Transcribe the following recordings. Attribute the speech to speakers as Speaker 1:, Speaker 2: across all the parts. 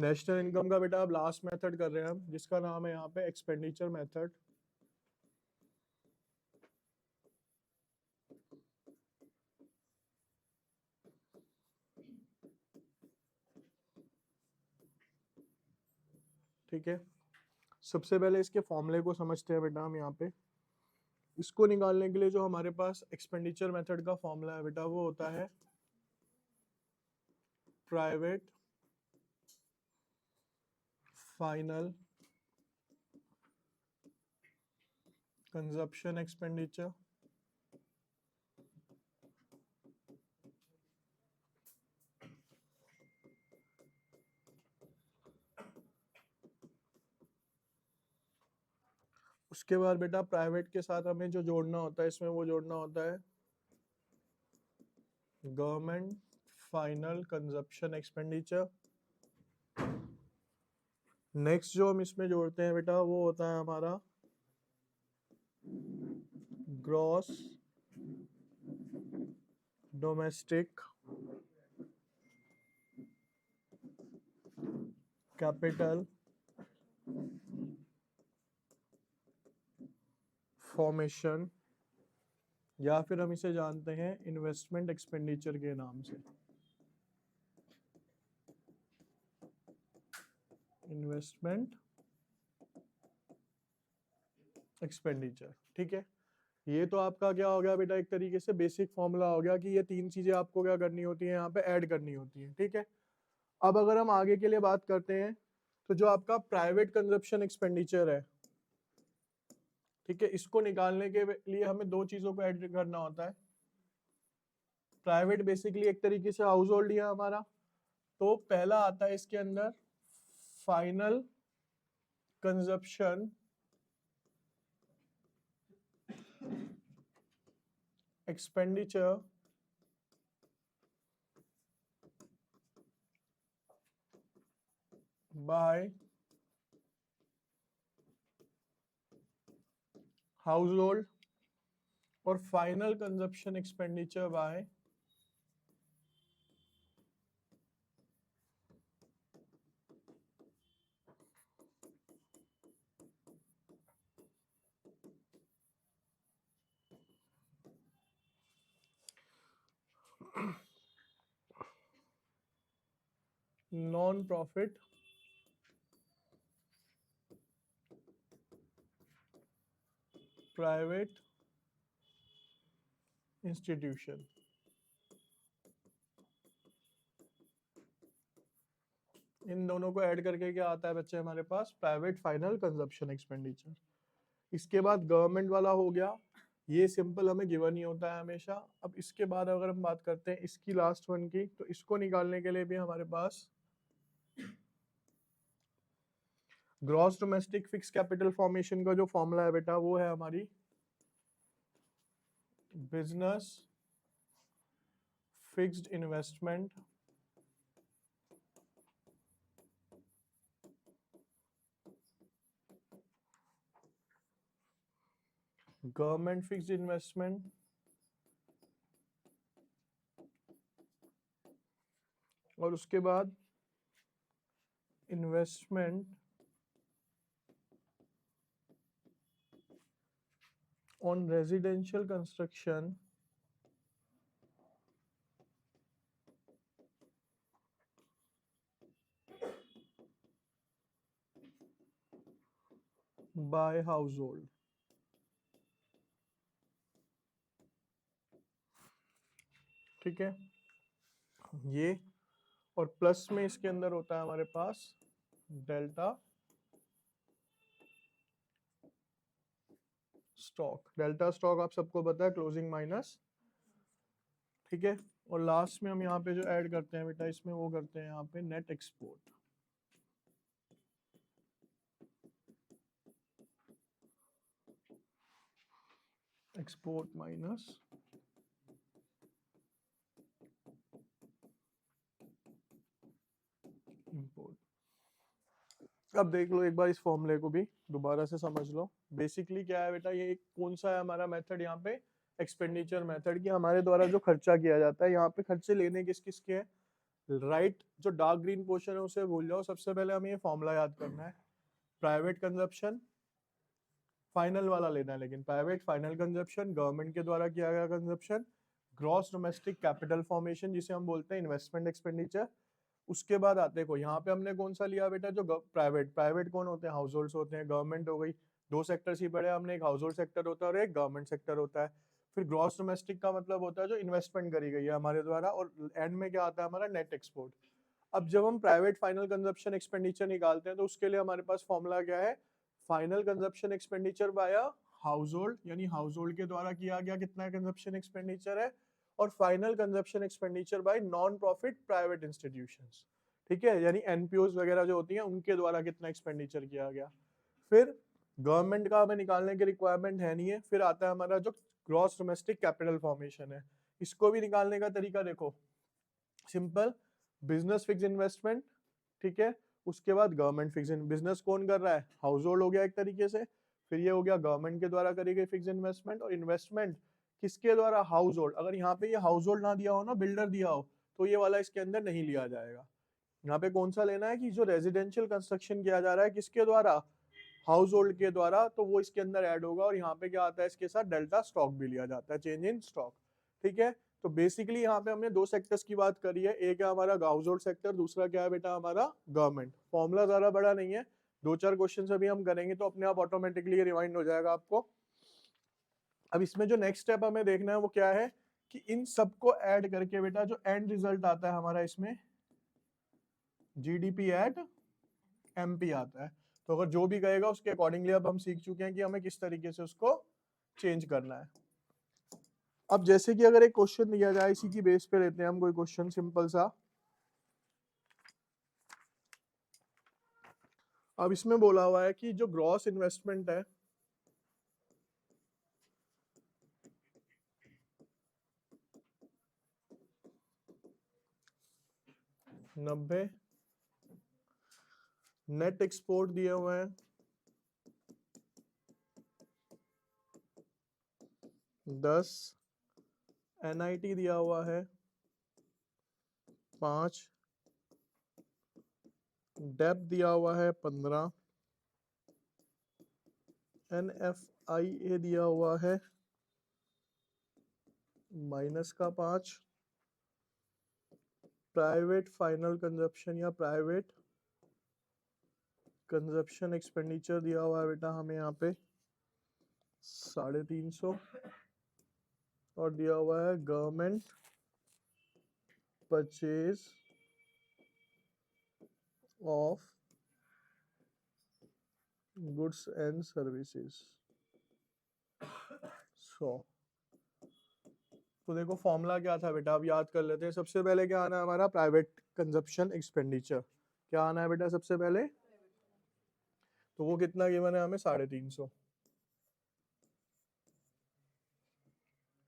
Speaker 1: National income का बेटा अब लास्ट मेथड कर रहे हैं हम, जिसका नाम है यहाँ पे एक्सपेंडिचर मेथड। ठीक है, सबसे पहले इसके फॉर्मूले को समझते हैं बेटा हम यहाँ पे। इसको निकालने के लिए जो हमारे पास एक्सपेंडिचर मेथड का फॉर्मूला है बेटा, वो होता है प्राइवेट फाइनल कंजप्शन एक्सपेंडिचर उसके बाद बेटा प्राइवेट के साथ हमें जो जोड़ना होता है इसमें, वो जोड़ना होता है government final consumption expenditure. Next जो हम इसमें जोड़ते हैं बेटा, वो होता है हमारा ग्रॉस डोमेस्टिक कैपिटल फॉर्मेशन, या फिर हम इसे जानते हैं इन्वेस्टमेंट एक्सपेंडिचर के नाम से। इन्वेस्टमेंट एक्सपेंडिचर, ठीक है। ये तो आपका क्या हो गया बेटा, एक तरीके से बेसिक फॉर्मूला हो गया कि ये तीन चीजें आपको क्या करनी होती है, यहाँ पे ऐड करनी होती है, ठीक है। अब अगर हम आगे के लिए बात करते हैं, तो जो आपका प्राइवेट कंजप्शन एक्सपेंडिचर है, ठीक है, इसको निकालने के लिए हमें दो चीजों को ऐड करना होता है। प्राइवेट बेसिकली एक तरीके से हाउस होल्ड है हमारा, तो पहला आता है इसके अंदर final consumption expenditure by household और final consumption expenditure by non profit private institution. इन दोनों को ऐड करके क्या आता है बच्चे हमारे पास, प्राइवेट फाइनल कंजप्शन एक्सपेंडिचर। इसके बाद गवर्नमेंट वाला हो गया, ये सिंपल हमें गिवन ही होता है हमेशा। अब इसके बाद अगर हम बात करते हैं इसकी लास्ट वन की, तो इसको निकालने के लिए भी हमारे पास gross domestic fix capital formation का जो फॉर्मूला है बेटा, वो है हमारी business fixed investment government fixed investment और उसके बाद investment on residential construction by household. ठीक है, ये और प्लस में इसके अंदर होता है हमारे पास डेल्टा स्टॉक। डेल्टा स्टॉक आप सबको पता है, क्लोजिंग माइनस, ठीक है। और लास्ट में हम यहाँ पे जो ऐड करते हैं बेटा, इसमें वो करते हैं यहाँ पे net export. Export minus import. अब देख लो एक बार इस फॉर्मूले को भी दोबारा से समझ लो। बेसिकली क्या है बेटा, ये कौन सा है हमारा मेथड यहाँ पे, एक्सपेंडिचर मेथड, की हमारे द्वारा जो खर्चा किया जाता है। यहाँ पे खर्चे लेने किस किस के हैं, राइट जो डार्क ग्रीन पोर्शन है उसे भूल जाओ, सबसे पहले हमें ये फॉर्मूला याद करना है। प्राइवेट कंजप्शन फाइनल वाला लेना है, लेकिन प्राइवेट फाइनल कंजप्शन गवर्नमेंट के द्वारा किया गया consumption, gross domestic capital formation जिसे हम बोलते हैं इन्वेस्टमेंट एक्सपेंडिचर। उसके बाद आते हैं यहाँ पे हमने कौन सा लिया बेटा, जो प्राइवेट, प्राइवेट कौन होते हैं, हाउस होल्ड्स होते हैं, गवर्नमेंट हो गई, दो सेक्टर्स ही पड़े हमने, एक हाउस होल्ड सेक्टर होता है और एक गवर्नमेंट सेक्टर होता है। फिर ग्रॉस डोमेस्टिक का मतलब होता है जो इन्वेस्टमेंट करी गई है हमारे द्वारा, और एंड में क्या आता है हमारा नेट एक्सपोर्ट। अब जब हम प्राइवेट फाइनल कंजप्शन एक्सपेंडिचर निकालते हैं तो उसके लिए हमारे पास फॉर्मूला क्या है, final consumption expenditure by house hold, यानी हाउस होल्ड के द्वारा किया गया कितना कंजप्शन एक्सपेंडिचर है, और final consumption expenditure by non profit private institutions, ठीक है, यानी एनपीओज वगैरह जो होती हैं उनके द्वारा कितना एक्सपेंडिचर किया गया। फिर गवर्नमेंट का हमें निकालने की रिक्वायरमेंट है नहीं है। फिर आता है हमारा जो ग्रॉस डोमेस्टिक कैपिटल फॉर्मेशन है, इसको भी निकालने का तरीका देखो, सिंपल, बिजनेस फिक्स इन्वेस्टमेंट, ठीक है, उसके बाद गवर्नमेंट फिक्स, बिजनेस कौन कर रहा है, हाउस होल्ड हो गया एक तरीके से, फिर ये हो गया गवर्नमेंट के द्वारा करी गई फिक्स इन्वेस्टमेंट, और इन्वेस्टमेंट किसके द्वारा, हाउस होल्ड। अगर यहाँ पे ये हाउस होल्ड ना दिया हो ना, बिल्डर दिया हो, तो ये वाला इसके अंदर नहीं लिया जाएगा। यहाँ पे कौन सा लेना है कि जो रेजिडेंशियल कंस्ट्रक्शन किया जा रहा है किसके द्वारा, हाउस होल्ड के द्वारा, तो वो इसके अंदर ऐड होगा। और यहाँ पे क्या आता है इसके साथ, डेल्टा स्टॉक भी लिया जाता है, चेंज इन स्टॉक, ठीक है। तो बेसिकली यहाँ पे हमने दो सेक्टर्स की बात करी है, एक है हमारा हाउस होल्ड सेक्टर, दूसरा क्या है बेटा हमारा गवर्नमेंट। फॉर्मूला ज्यादा बड़ा नहीं है, दो चार क्वेश्चन अभी हम करेंगे तो अपने आप ऑटोमेटिकली रिमाइंड हो जाएगा आपको। अब इसमें जो नेक्स्ट स्टेप हमें देखना है वो क्या है कि इन सबको ऐड करके बेटा जो एंड रिजल्ट आता है हमारा इसमें जीडीपी एट एमपी आता है। तो अगर जो भी कहेगा उसके अकॉर्डिंगली अब हम सीख चुके हैं कि हमें किस तरीके से उसको चेंज करना है। अब जैसे कि अगर एक क्वेश्चन दिया जाए, इसी की बेस पे लेते हैं हम कोई क्वेश्चन सिंपल सा। अब इसमें बोला हुआ है कि जो ग्रॉस इन्वेस्टमेंट है नब्बे, नेट एक्सपोर्ट दिए हुए हैं 10, एनआईटी दिया हुआ है 5, डेप दिया हुआ है 15, एनएफआईए दिया हुआ है -5, प्राइवेट फाइनल कंजप्शन या प्राइवेट कंजप्शन एक्सपेंडिचर दिया हुआ है बेटा हमें यहाँ पे 350, और दिया हुआ है government purchase of goods and services 100। तो देखो फॉर्मूला क्या था बेटा, अब याद कर लेते हैं। सबसे पहले क्या आना है हमारा, प्राइवेट कंजप्शन एक्सपेंडिचर, क्या आना है बेटा सबसे पहले, तो वो कितना गिवन है हमें 350,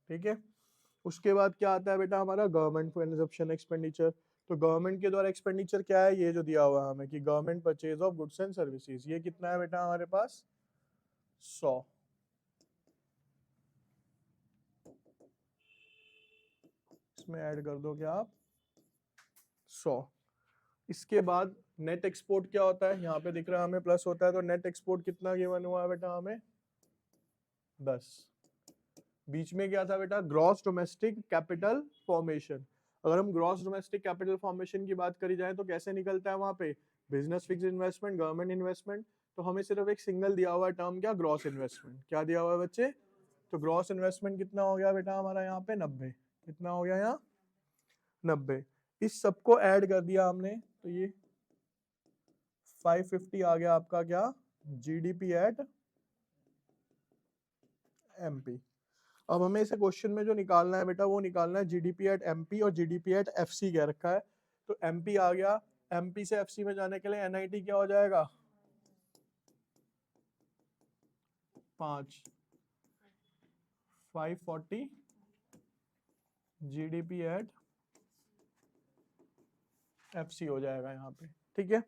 Speaker 1: ठीक है। उसके बाद क्या आता है बेटा हमारा गवर्नमेंट कंजप्शन एक्सपेंडिचर, तो गवर्नमेंट के द्वारा एक्सपेंडिचर क्या है, ये जो दिया हुआ है हमें कि government purchase of goods and services, ये कितना है बेटा हमारे पास 100, इसमें ऐड कर दो क्या आप 100। इसके बाद नेट एक्सपोर्ट क्या होता है, यहाँ पे दिख रहा है हमें प्लस होता है, तो नेट एक्सपोर्ट कितना गिवन हुआ है बेटा हमें 10। बीच में क्या था बेटा, ग्रॉस डोमेस्टिक कैपिटल फॉर्मेशन। अगर हम ग्रॉस डोमेस्टिक कैपिटल फॉर्मेशन की बात करी जाए तो कैसे निकलता है वहां पे, business fix investment, government investment, तो हमें सिर्फ एक सिंगल दिया हुआ टर्म क्या, ग्रॉस इन्वेस्टमेंट। क्या दिया हुआ है बच्चे, तो ग्रॉस इन्वेस्टमेंट कितना हो गया बेटा हमारा यहाँ पे 90, कितना हो गया यहाँ 90। इस सबको ऐड कर दिया हमने तो ये 550 आ गया आपका क्या, जीडीपी एट एमपी। अब हमें इसे क्वेश्चन में जो निकालना है बेटा वो निकालना है जीडीपी एट एमपी और जीडीपी एट एफसी कह रखा है। तो एमपी आ गया, एमपी से एफसी में जाने के लिए एनआईटी क्या हो जाएगा 5, 540 जीडीपी एट एफसी हो जाएगा यहाँ पे, ठीक है।